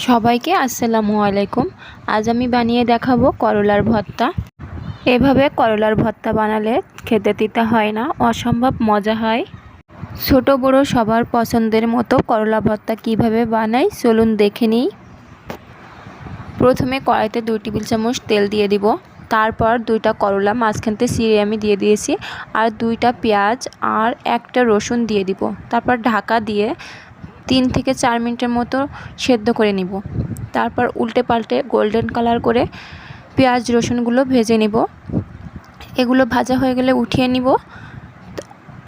সবাইকে আসসালামু আলাইকুম। আজ আমি বানিয়ে দেখাবো করলার ভর্তা। এভাবে করলার ভর্তা বানালে খেতে তিতা হয় না, অসম্ভব মজা হয়। ছোট বড় সবার পছন্দের মতো করলা ভর্তা কিভাবে বানাই চলুন দেখে নিই। প্রথমে কড়াইতে 2 টেবিল চামচ তেল দিয়ে দিব। তারপর 2টা করলা মাঝখানতে চিড়ে আমি দিয়ে দিয়েছি, আর 2টা পেঁয়াজ আর 1টা রসুন দিয়ে দিব। তারপর ঢাকা দিয়ে 3 থেকে 4 মিনিটের মতো সেদ্ধ করে নিব। তারপর উল্টে পাল্টে গোল্ডেন কালার করে পেঁয়াজ রসুনগুলো ভেজে নিব। এগুলো ভাজা হয়ে গেলে উঠিয়ে নিব।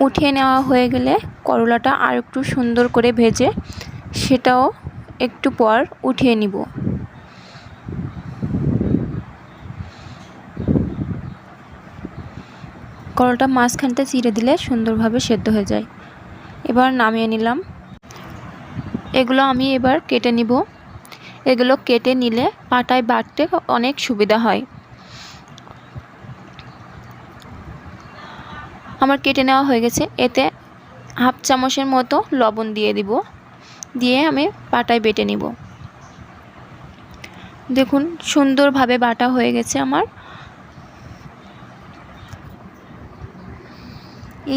উঠিয়ে নেওয়া হয়ে গেলে করলাটা আর একটু সুন্দর করে ভেজে সেটাও একটু পর উঠিয়ে নিব। করলাটা মাঝখানতে চিড়ে দিলে সুন্দরভাবে সেদ্ধ হয়ে যায়। এবার নামিয়ে নিলাম। এগুলো আমি এবার কেটে নিব। এগুলো কেটে নিলে পাটায় বাটতে অনেক সুবিধা হয়। আমার কেটে নেওয়া হয়ে গেছে। এতে হাফ চামচের মতো লবণ দিয়ে দিব, দিয়ে আমি পাটায় বেটে নিব। দেখুন সুন্দরভাবে বাটা হয়ে গেছে আমার।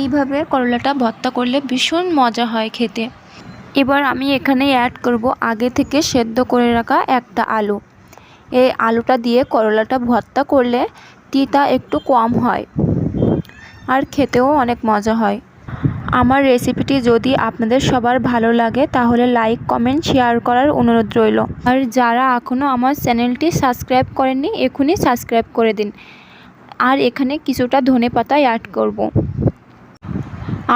এইভাবে করলাটা ভর্তা করলে ভীষণ মজা হয় খেতে। এবার আমি এখানে অ্যাড করব আগে থেকে সেদ্ধ করে রাখা একটা আলু। এই আলুটা দিয়ে করলাটা ভর্তা করলে তিতা একটু কম হয় আর খেতেও অনেক মজা হয়। আমার রেসিপিটি যদি আপনাদের সবার ভালো লাগে তাহলে লাইক কমেন্ট শেয়ার করার অনুরোধ রইল। আর যারা এখনও আমার চ্যানেলটি সাবস্ক্রাইব করেননি এখনই সাবস্ক্রাইব করে দিন। আর এখানে কিছুটা ধনেপাতা অ্যাড করব।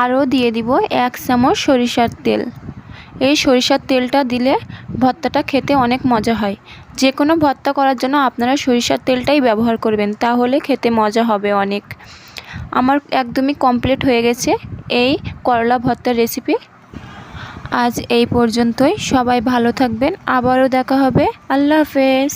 আরও দিয়ে দিব 1 চামচ সরিষার তেল। এই সরিষার তেলটা দিলে ভর্তাটা খেতে অনেক মজা হয়। যে কোনো ভর্তা করার জন্য আপনারা সরিষার তেলটাই ব্যবহার করবেন, তাহলে খেতে মজা হবে অনেক। আমার একদমই কমপ্লিট হয়ে গেছে এই করলা ভর্তার রেসিপি। আজ এই পর্যন্তই। সবাই ভালো থাকবেন। আবারও দেখা হবে। আল্লাহ হাফেজ।